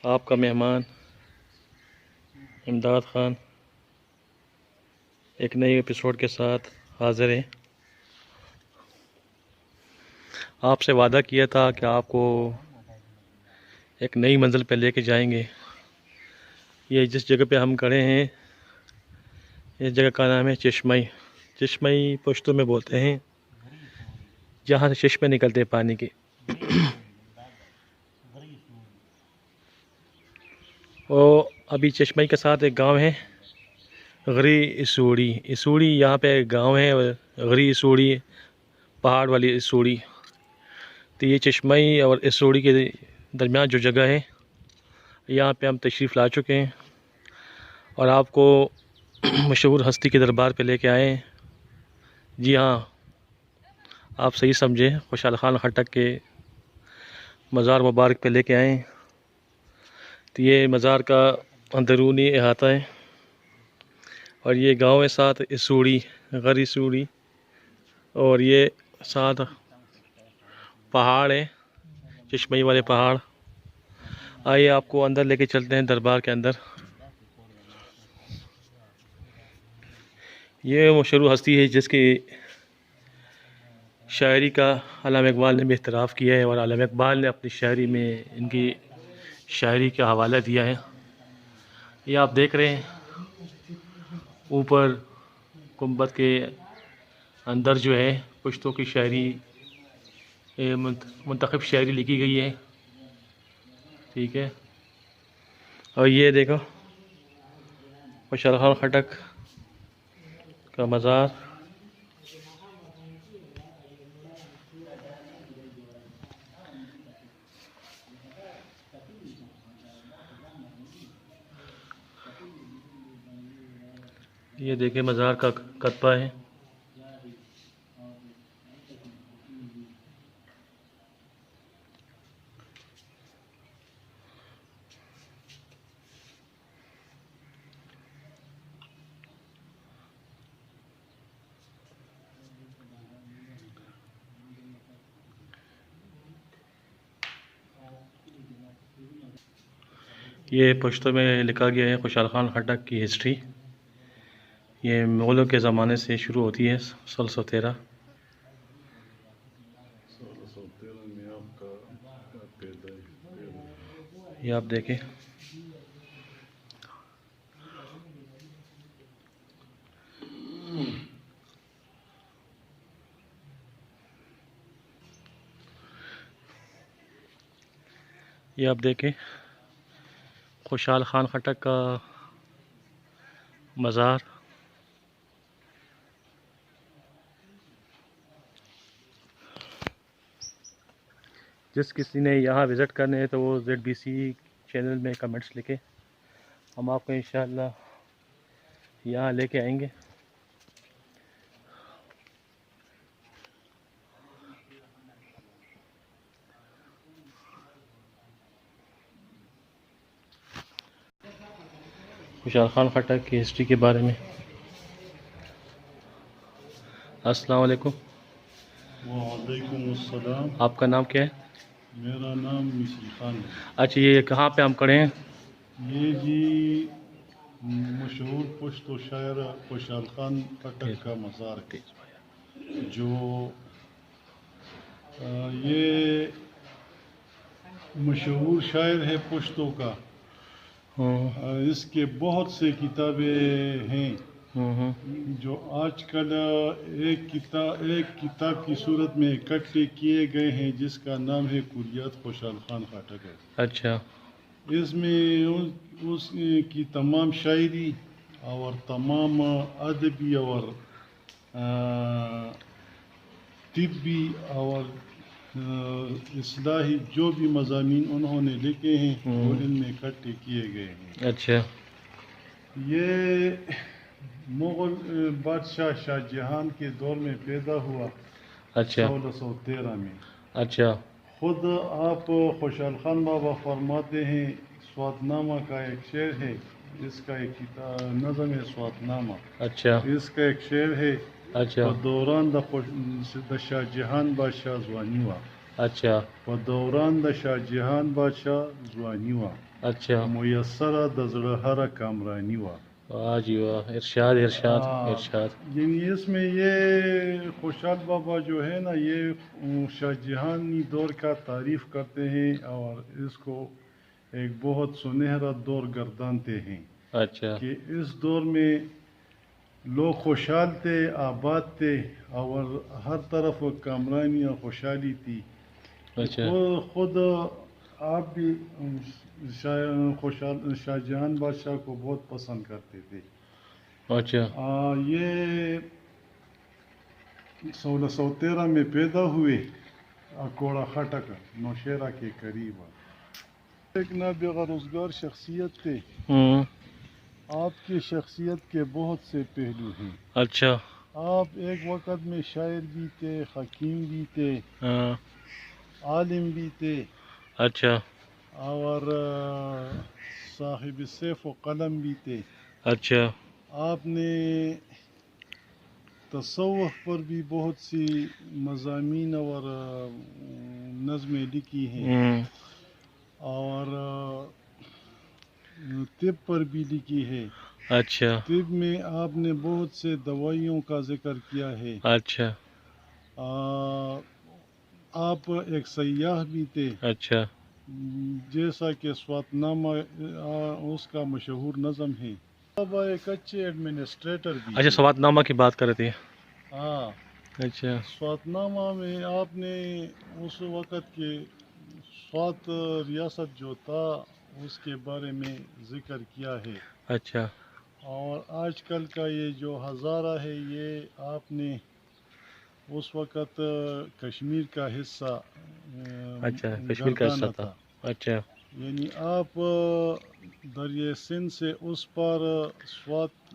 آپ کا مہمان امداد خان ایک نئی ایپیسوڈ کے ساتھ حاضر ہے۔ آپ سے وعدہ کیا تھا کہ آپ کو ایک نئی منزل پہ لے کے جائیں گے۔ یہ جس جگہ پہ ہم کھڑے ہیں اس جگہ کا نام ہے چشمئی۔ چشمئی پشتو میں بولتے ہیں جہاں سے چشمے نکلتے ہیں پانی کے۔ اور ابھی چشمئی کے ساتھ ایک گاؤں ہے غری اسوڑی۔ اسوڑی یہاں پہ ایک گاؤں ہے، غری اسوڑی پہاڑ والی اسوڑی۔ تو یہ چشمئی اور اسوڑی کے درمیان جو جگہ ہے یہاں پہ ہم تشریف لا چکے ہیں اور آپ کو مشہور ہستی کے دربار پہ لے کے آئے ہیں۔ جی ہاں، آپ صحیح سمجھے، خوشحال خان خٹک کے مزار مبارک پہ لے کے آئے ہیں۔ تو یہ مزار کا اندرونی احاطہ ہے اور یہ گاؤں ہے ساتھ اسوڑی، غر اسوڑی، اور یہ ساتھ پہاڑ ہے، چشمئی والے پہاڑ۔ آئیے آپ کو اندر لے کے چلتے ہیں دربار کے اندر۔ یہ مشہور ہستی ہے جس کی شاعری کا علامہ اقبال نے بھی اعتراف کیا ہے اور علامہ اقبال نے اپنی شاعری میں ان کی شاعری کا حوالہ دیا ہے۔ یہ آپ دیکھ رہے ہیں اوپر گنبد کے اندر جو ہے پشتوں کی شاعری، منتخب شاعری لکھی گئی ہے، ٹھیک ہے۔ اور یہ دیکھو خوشحال خان خٹک کا مزار۔ یہ دیکھیں مزار کا کتبہ ہے۔ یہ پشتو میں لکھا گیا ہے خوشحال خان خٹک کی ہسٹری۔ یہ مغلوں کے زمانے سے شروع ہوتی ہے، 1613۔ یہ آپ دیکھیں، یہ آپ دیکھیں خوشحال خان خٹک کا مزار۔ جس کسی نے یہاں وزٹ کرنے ہے تو وہ ZBC چینل میں کمنٹس لکھے، ہم آپ کو انشاءاللہ یہاں لے کے آئیں گے۔ خوشحال خان خٹک کی ہسٹری کے بارے میں۔ السلام علیکم۔ وعلیکم السلام۔ آپ کا نام کیا ہے؟ میرا نام مصری خان ہے۔ اچھا، یہ کہاں پہ ہم کھڑے ہیں؟ یہ جی مشہور پشتو شاعر خوشحال خان خٹک کا مزار ہے، جو یہ مشہور شاعر ہے پشتو کا۔ اس کے بہت سے کتابیں ہیں جو آج کل ایک کتاب کی صورت میں اکٹھے کیے گئے ہیں، جس کا نام ہے کلیات خوشحال خان خٹک ہے۔ اچھا، اس میں اس کی تمام شاعری اور تمام ادبی اور طبی اور اصلاحی جو بھی مضامین انہوں نے لکھے ہیں وہ ان میں اکٹھے کیے گئے ہیں۔ اچھا، یہ مغل بادشاہ شاہ جہان کے دور میں پیدا ہوا، اچھا، 1613 میں۔ اچھا، خود آپ خوشحال خان بابا فرماتے ہیں سوات نامہ کا ایک شعر ہے، اس کا ایک نظم ہے سوات نامہ، اچھا، اس کا ایک شعر ہے اچھا، دوران دا شاہ جہان بادشاہ زوانی ہوا۔ اچھا په دوران د شاه جهان بادشاه ځواني وه اچھا میسره د زړه هره کامرانی وه واہ جی واہ، ارشاد ارشاد ارشاد. یعنی اس میں یہ خوشحال بابا جو ہے نا یہ شاہ جہانی دور کا تعریف کرتے ہیں اور اس کو ایک بہت سنہرا دور گردانتے ہیں اچھا کہ اس دور میں لوگ خوشحال تھے، آباد تھے اور ہر طرف کامرانی اور خوشحالی تھی. اچھا خود آپ بھی شاہ جہان بادشاہ کو بہت پسند کرتے تھے. اچھا یہ 1613 میں پیدا ہوئے کوڑا خٹک نوشیرہ کے قریب. ایک نابغہ روزگار شخصیت تھے. آپ کی شخصیت کے بہت سے پہلو ہیں. اچھا آپ ایک وقت میں شاعر بھی تھے، حکیم بھی تھے، عالم بھی تھے، اچھا اور صاحب سیف و قلم بھی تھے. اچھا آپ نے تصوف پر بھی بہت سی مضامین اور نظمیں لکھی ہیں اور طب پر بھی لکھی ہے. اچھا طب میں آپ نے بہت سے دوائیوں کا ذکر کیا ہے. اچھا آپ ایک سیاح بھی تھے. اچھا جیسا کہ سوات نامہ اس کا مشہور نظم ہے. اب ایک اچھے ایڈمنسٹریٹر بھی اچھا تھے. سوات نامہ کی بات کر رہے تھے. ہاں اچھا سوات نامہ میں آپ نے اس وقت کے سوات ریاست جو تھا اس کے بارے میں ذکر کیا ہے. اچھا اور آج کل کا یہ جو ہزارہ ہے یہ آپ نے اس وقت کشمیر کا حصہ اچھا کشمیر کا حصہ تھا. اچھا یعنی آپ دریائے سندھ سے اس پر سوات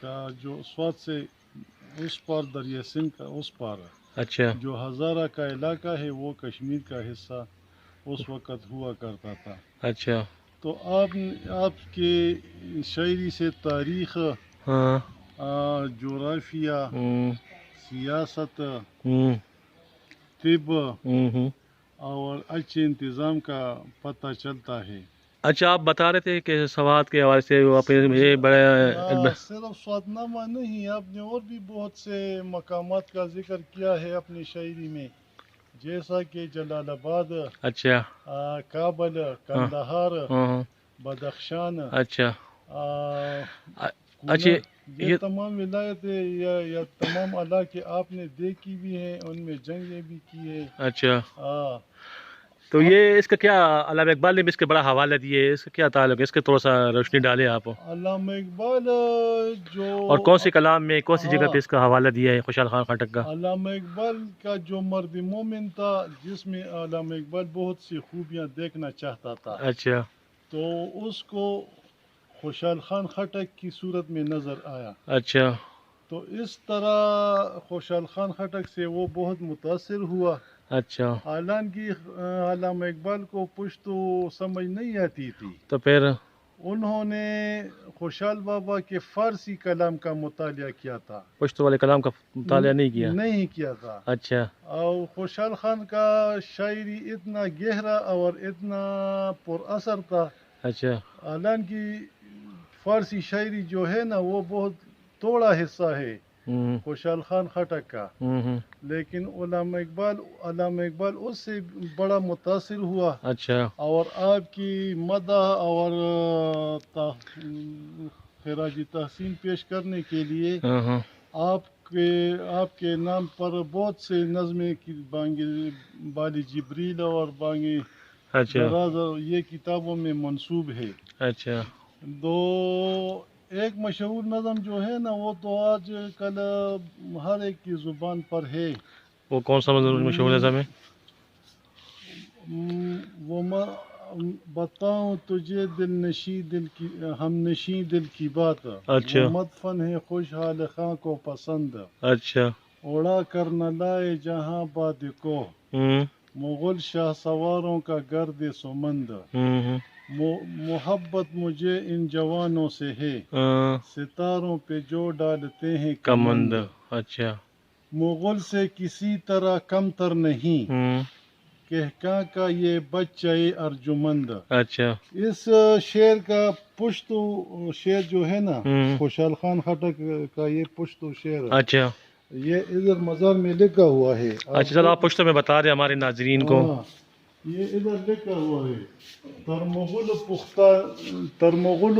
کا جو سوات سے اس پر دریائے سندھ کا اس پر اچھا جو ہزارہ کا علاقہ ہے وہ کشمیر کا حصہ اس وقت ہوا کرتا تھا. اچھا تو آپ کے شاعری سے تاریخ، ہاں جغرافیہ، سیاست، طب اور اچھے انتظام کا پتہ چلتا ہے. اچھا آپ بتا رہے تھے کہ سوات کے حوالے سے وہ اپنے یہ بڑے صرف سوات نامہ نہیں، آپ نے اور بھی بہت سے مقامات کا ذکر کیا ہے اپنی شاعری میں، جیسا کہ جلال آباد، اچھا کابل، کندہار، بدخشان، اچھا کونا، اچھا یہ تمام ولایتیں یا تمام علاقے آپ نے دیکھی بھی ہیں، ان میں جنگیں بھی کی ہیں. اچھا تو یہ اس کا کیا علامہ اقبال نے بھی اس کے بڑا حوالہ دیے، اس کا کیا تعلق ہے؟ اس کے تھوڑا سا روشنی ڈالے آپ. علامہ اقبال جو اور کون سی کلام میں کون سی جگہ پہ اس کا حوالہ دیا ہے خوشحال خان خٹک کا؟ علامہ اقبال کا جو مرد مومن تھا جس میں علامہ اقبال بہت سی خوبیاں دیکھنا چاہتا تھا، اچھا تو اس کو خوشحال خان خٹک کی صورت میں نظر آیا. اچھا تو اس طرح خوشحال خان خٹک سے وہ بہت متاثر ہوا. اچھا حالانکہ علامہ اقبال کو پشتو سمجھ نہیں آتی تھی، تو پھر انہوں نے خوشحال بابا کے فارسی کلام کا مطالعہ کیا تھا. پشتو والے کلام کا مطالعہ نہیں کیا تھا. اچھا اور خوشحال خان کا شاعری اتنا گہرا اور اتنا پر اثر تھا. اچھا حالانکہ فارسی شاعری جو ہے نا وہ بہت تھوڑا حصہ ہے خوشحال خان خٹک کا، لیکن علامہ اقبال اس سے بڑا متاثر ہوا. اچھا اور آپ کی مدح اور خراج تحسین پیش کرنے کے لیے آپ کے نام پر بہت سے نظمیں بانگ بالی جبریل اور بانگ دراز یہ کتابوں میں منسوب ہے. اچھا ایک مشہور نظم جو ہے نا وہ تو آج کل ہر ایک کی زبان پر ہے. وہ کون سا مشہور نظم ہے؟ وہ بتاؤں تجھے ہم نشیں دل کی بات. اچھا وہ مدفن ہے خوشحال خاں کو پسند. اچھا اڑا کر نہ لائے جہاں باد کو مغل شاہ سواروں کا گرد سمند. محبت مجھے ان جوانوں سے ہے ستاروں پہ جو ڈالتے ہیں کمند. اچھا مغل سے کسی طرح کم تر نہیں، کہکاں کا یہ بچہ ارجمند. اچھا اس شعر کا پشتو شعر جو ہے نا، خوشحال خان خٹک کا یہ پشتو شعر ہے، اچھا یہ ادھر مزار میں لکھا ہوا ہے. اچھا چلو آپ پشتو میں بتا دیں ہمارے ناظرین کو. ہاں، یہ ادھر لکھا ہوا ہے: تر مغل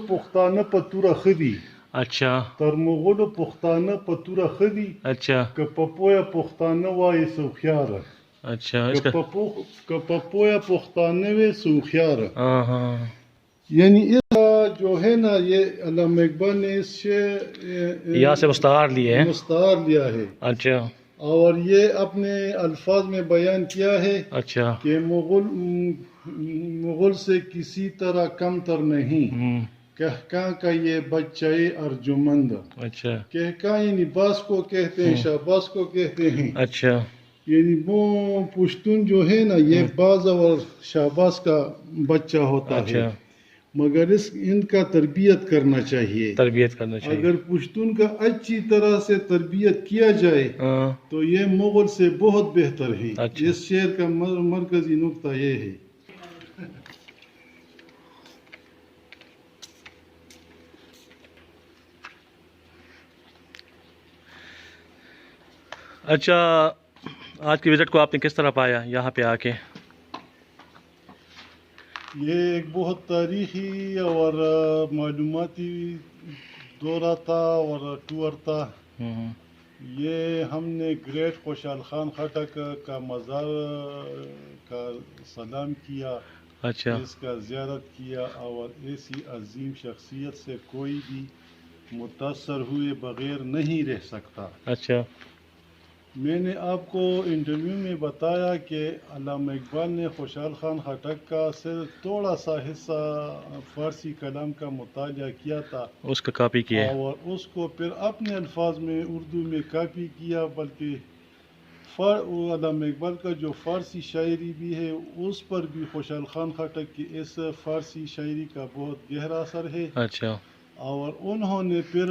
پختانه پتوره خدی، اچھا تر مغل پختانه پتوره خدی، اچھا که پپویا پختانه وای سوخیاره، اچھا اس کا که پپویا پختانه وای سوخیاره. ہاں ہاں یعنی اس کا جو ہے نا، یہ علامہ اقبال نے اس سے یہاں سے مستعار لیے ہیں. مستعار لیا ہے، اچھا اور یہ اپنے الفاظ میں بیان کیا ہے اچھا کہ مغل سے کسی طرح کم تر نہیں، کہکاں کا یہ بچہ ارجمند. اچھا کہکاں یعنی باز کو کہتے ہیں، شہباز کو کہتے ہیں. اچھا یعنی وہ پشتون جو ہے نا، یہ باز اور شہباز کا بچہ ہوتا ہے، اچھا مگر ان کا تربیت کرنا چاہیے. تربیت کرنا چاہیے. اگر پشتون کا اچھی طرح سے تربیت کیا جائے ہاں تو یہ مغل سے بہت بہتر ہے. اچھا. اس شعر کا مرکزی نقطہ یہ ہے. اچھا آج کی وزٹ کو آپ نے کس طرح پایا یہاں پہ آ کے؟ یہ ایک بہت تاریخی اور معلوماتی دورہ تھا اور ٹور تھا. یہ ہم نے گریٹ خوشحال خان خٹک کا مزار کا سلام کیا، اچھا اس کا زیارت کیا، اور ایسی عظیم شخصیت سے کوئی بھی متاثر ہوئے بغیر نہیں رہ سکتا. اچھا میں نے آپ کو انٹرویو میں بتایا کہ علامہ اقبال نے خوشحال خان خٹک کا صرف تھوڑا سا حصہ فارسی کلام کا مطالعہ کیا تھا، اس کا کاپی کیا ہے، اور اس کو پھر اپنے الفاظ میں اردو میں کاپی کیا. بلکہ علامہ اقبال کا جو فارسی شاعری بھی ہے، اس پر بھی خوشحال خان خٹک کی اس فارسی شاعری کا بہت گہرا اثر ہے. اچھا اور انہوں نے پھر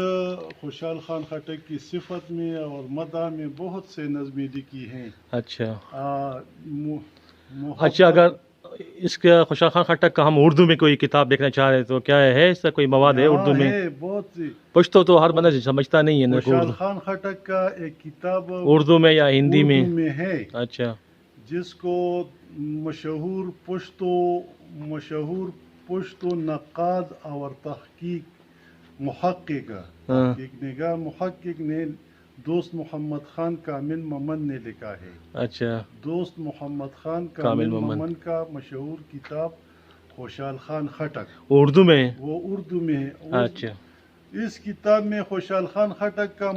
خوشحال خان خٹک کی صفت میں اور مدح میں بہت سے نظمیں لکھی ہیں. اچھا محبت اگر اس کا خوشحال خان خٹک کا ہم اردو میں کوئی کتاب دیکھنا چاہ رہے تو کیا ہے اس کا کوئی مواد ہے اردو میں؟ بہت سی. پشتو تو ہر بندہ سمجھتا نہیں ہے نا. خوشحال خان خٹک کا ایک کتاب اردو میں یا ہندی میں ہے، اچھا جس کو مشہور پشتو نقاد اور محقق نگار محقق نے دوست محمد خان کامل ممن نے لکھا ہے. اچھا دوست محمد خان کامل ممن کا مشہور کتاب خوشحال خان خٹک اردو میں، وہ اردو میں ہے. اچھا اس کتاب میں خوشحال خان خٹک کا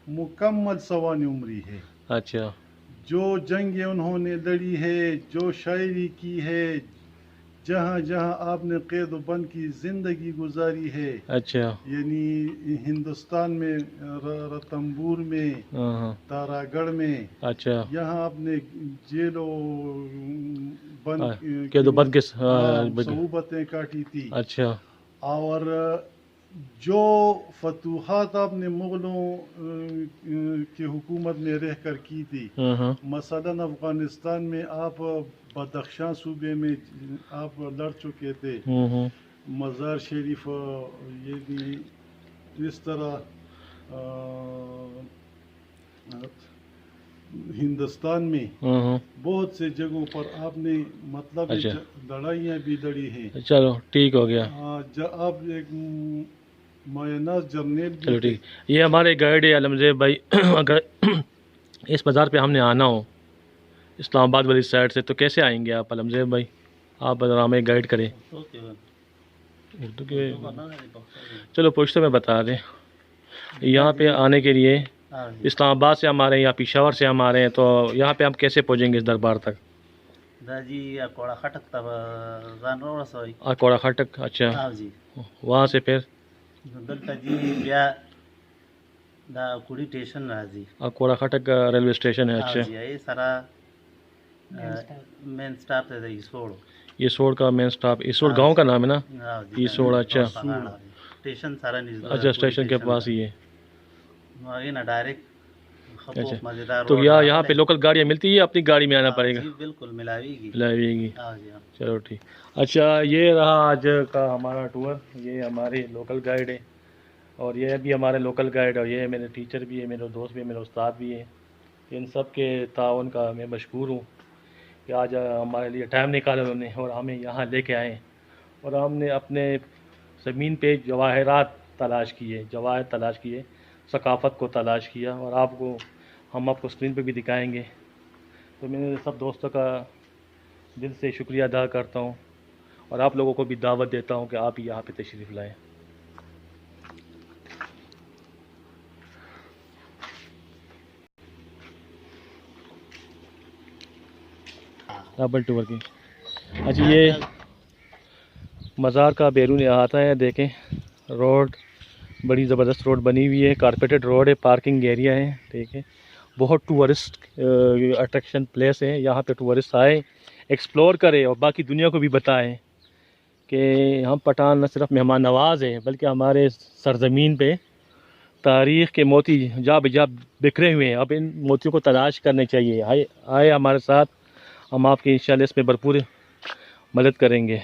مکمل سوانح عمری ہے. اچھا جو جنگیں انہوں نے لڑی ہے، جو شاعری کی ہے، جہاں جہاں آپ نے قید و بند کی زندگی گزاری ہے. اچھا یعنی ہندوستان میں رتنبور میں، تارا گڑھ میں، اچھا یہاں آپ نے جیل و بند کے صعوبتیں کاٹی تھی. اچھا اور جو فتوحات آپ نے مغلوں کی حکومت میں رہ کر کی تھی، مثلاً افغانستان میں آپ بدخشاں صوبے میں آپ لڑ چکے تھے، مزار شریف، یہ بھی اس طرح ہندوستان میں بہت سے جگہوں پر آپ نے مطلب لڑائیاں بھی لڑی ہیں. چلو ٹھیک ہو گیا. آپ ایک مایہ جرنیل بھی. چلو ٹھیک. یہ ہمارے گائیڈ علمزیب بھائی، اگر اس مزار پہ ہم نے آنا ہو اسلام آباد والی سائڈ سے تو کیسے آئیں گے آپ علمزیب بھائی؟ آپ ہمیں گائیڈ کریں. اردو کے چلو پشتو میں بتا دیں. یہاں پہ آنے کے لیے اسلام آباد سے ہم آ رہے ہیں یا پشاور سے ہم آ رہے ہیں تو یہاں پہ ہم کیسے پہنچیں گے اس دربار تک؟ اکوڑا خٹک. اچھا وہاں سے پھر اکوڑا خٹک ریلوے اسٹیشن ہے. اچھا یہ سوڑ کا مین سٹاپ، ایسوڑ گاؤں کا نام ہے نا، ہاں جی، ایسوڑ. اچھا اسٹیشن سارا اچھا اسٹیشن کے پاس ہی ہے. ہے. چلو ٹھیک ہو گیا. یہ نا ڈائریکٹ اچھا، مزیدار تو روڈ یہاں پہ لوکل گاڑیاں ملتی ہے، اپنی گاڑی میں آنا پڑے گا؟ جی بالکل ملاوی گی. لائے گی؟ ہاں جی ہاں. چلو ٹھیک. اچھا، یہ رہا آج کا ہمارا ٹور. یہ ہمارے لوکل گائیڈ ہے، اور یہ بھی ہمارے لوکل گائیڈ، اور یہ میرے ٹیچر بھی ہے، میرے دوست بھی ہے، میرے استاد بھی ہیں. ان سب کے تعاون کا میں مشکور ہوں کہ آج ہمارے لیے ٹائم نکالا انہوں نے اور ہمیں یہاں لے کے آئے، اور ہم نے اپنے زمین پہ جواہرات تلاش کیے، جواہر تلاش کیے، ثقافت کو تلاش کیا، اور ہم آپ کو اسکرین پہ بھی دکھائیں گے. تو میں سب دوستوں کا دل سے شکریہ ادا کرتا ہوں، اور آپ لوگوں کو بھی دعوت دیتا ہوں کہ آپ یہاں پہ تشریف لائیں. ڈبل ٹور کی. اچھا، یہ مزار کا بیرون احاطہ ہے. دیکھیں روڈ، بڑی زبردست روڈ بنی ہوئی ہے، کارپیٹڈ روڈ ہے، پارکنگ ایریا ہے. ٹھیک ہے، بہت ٹورسٹ اٹریکشن پلیس ہے. یہاں پہ ٹورسٹ آئے، ایکسپلور کرے، اور باقی دنیا کو بھی بتائیں کہ ہم پٹھان نہ صرف مہمان نواز ہیں، بلکہ ہمارے سرزمین پہ تاریخ کے موتی جا بجا بکھرے ہوئے ہیں. اب ان موتیوں کو تلاش کرنے چاہیے. آئے ہمارے ساتھ، ہم آپ کی انشاءاللہ اس میں بھرپور مدد کریں گے.